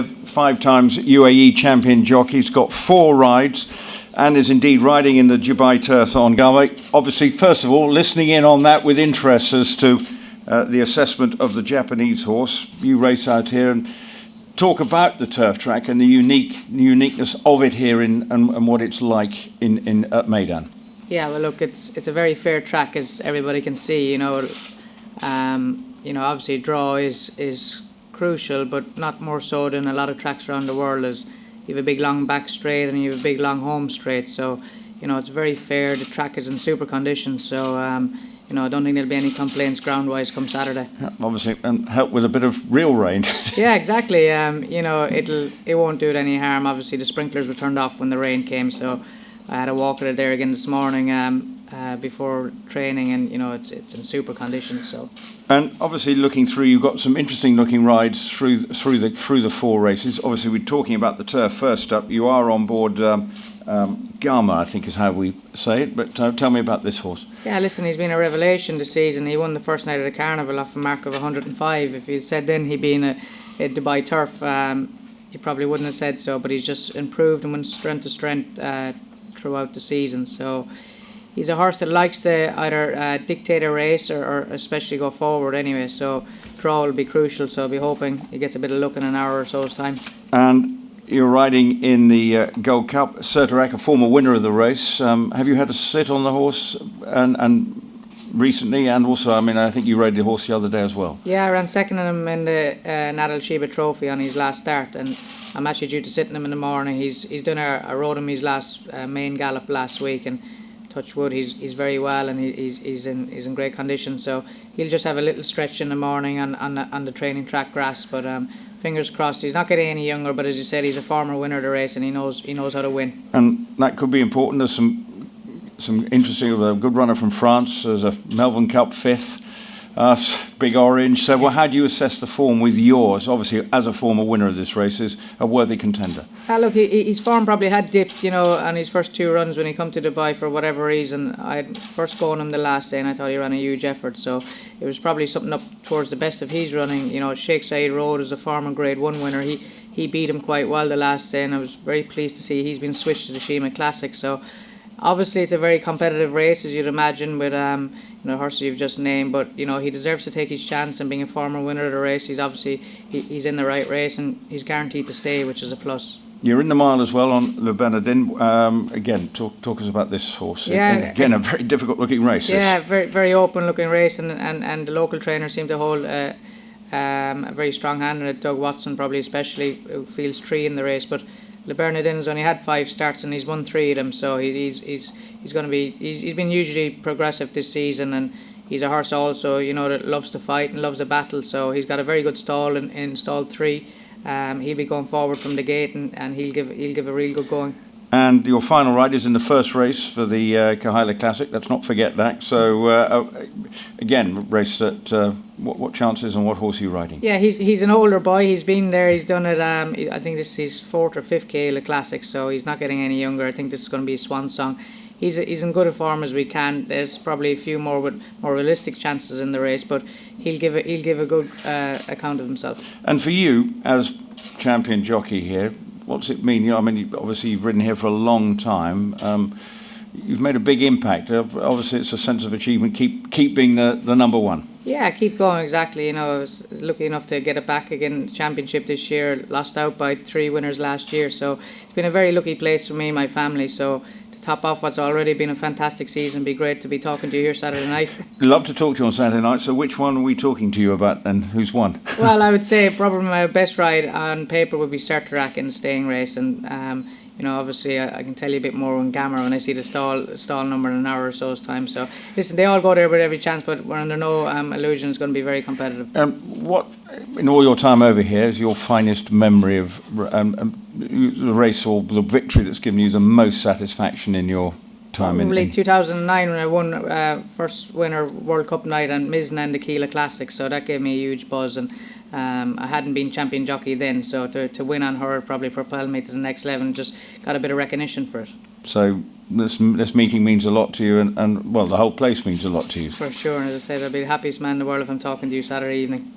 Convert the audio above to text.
5 times UAE champion jockey. He's got 4 rides and is indeed riding in the Dubai Turf on Galway. Obviously, first of all, listening in on that with interest as to the assessment of the Japanese horse. You race out here and talk about the turf track and the uniqueness of it here and what it's like at Meydan. Yeah, well, look, it's a very fair track, as everybody can see. Obviously draw is crucial, but not more so than a lot of tracks around the world. As you have a big long back straight and you have a big long home straight, so it's very fair. The track is in super condition, so I don't think there'll be any complaints ground wise come Saturday. Yeah, obviously, and help with a bit of real rain. Yeah, exactly. It won't do it any harm. Obviously the sprinklers were turned off when the rain came, so I had a walk at it there again this morning before training, and it's in super condition. So, and obviously looking through, you've got some interesting looking rides through the 4 races. Obviously, we're talking about the turf first up. You are on board Gama, I think is how we say it. But tell me about this horse. Yeah, listen, he's been a revelation this season. He won the first night of the carnival off a mark of 105. If you'd said then he'd been a Dubai Turf, you probably wouldn't have said so. But he's just improved and went strength to strength throughout the season. So he's a horse that likes to either dictate a race or especially go forward anyway. So draw will be crucial. So I'll be hoping he gets a bit of luck in an hour or so's time. And you're riding in the Gold Cup. Tadhg, a former winner of the race. Have you had a sit on the horse and recently? And also, I think you rode the horse the other day as well. Yeah, I ran second in him in the Nadal Sheba Trophy on his last start, and I'm actually due to sit in him in the morning. He's done I rode him his last main gallop last week, and touch wood, he's very well, and he's in great condition. So he'll just have a little stretch in the morning on the training track grass, but fingers crossed. He's not getting any younger, but as you said, he's a former winner of the race, and he knows how to win. And that could be important. There's some interesting, a good runner from France. There's a Melbourne Cup 5th, Big Orange. So how do you assess the form with yours? Obviously, as a former winner of this race, is a worthy contender. Look, his form probably had dipped, on his first 2 runs when he come to Dubai for whatever reason. I had first go on him the last day, and I thought he ran a huge effort. So it was probably something up towards the best of his running. Sheikh Zayed Road is a former Grade 1 winner. He beat him quite well the last day, and I was very pleased to see he's been switched to the Shima Classic. So obviously it's a very competitive race, as you'd imagine, with the horses you've just named, but he deserves to take his chance, and being a former winner of the race, he's obviously he's in the right race, and he's guaranteed to stay, which is a plus. You're in the mile as well on Le Belden. Again, talk us about this horse. Yeah, again, a very difficult looking race. Yeah, very very open looking race, and the local trainer seemed to hold a very strong hand in it. Doug Watson probably especially, who fields 3 in the race, but Le Belden has only had 5 starts and he's won 3 of them, so he's going to be he's been usually progressive this season, and he's a horse also that loves to fight and loves a battle. So he's got a very good stall in stall 3. He'll be going forward from the gate, and he'll give a real good going. And your final ride is in the first race for the Kahala Classic. Let's not forget that. So again, race at what chances and what horse are you riding? Yeah, he's an older boy. He's been there. He's done it. I think this is his 4th or 5th Kahala Classic. So he's not getting any younger. I think this is going to be a swan song. He's in good a form as we can. There's probably a few more with more realistic chances in the race, but he'll give a good account of himself. And for you as champion jockey here, what does it mean? Obviously you've ridden here for a long time. You've made a big impact. Obviously it's a sense of achievement. Keep being the number 1. Yeah, keep going, exactly. I was lucky enough to get it back again, championship this year. Lost out by 3 winners last year, so it's been a very lucky place for me and my family. So to top off what's already been a fantastic season, it'd be great to be talking to you here Saturday night. Love to talk to you on Saturday night. So which one are we talking to you about, and who's won? Well, I would say probably my best ride on paper would be Tadhg in the staying race, and obviously I can tell you a bit more on Gamma when I see the stall number in an hour or so's time. So listen, they all go there with every chance, but we're under no illusion it's going to be very competitive. What, in all your time over here, is your finest memory of the race or the victory that's given you the most satisfaction in your time? Probably 2009 when I won first winner World Cup night on Mizna and the Kahala Classic, so that gave me a huge buzz, and I hadn't been champion jockey then, so to win on her probably propelled me to the next level, and just got a bit of recognition for it. So this meeting means a lot to you, and well, the whole place means a lot to you. For sure, and as I said, I'll be the happiest man in the world if I'm talking to you Saturday evening.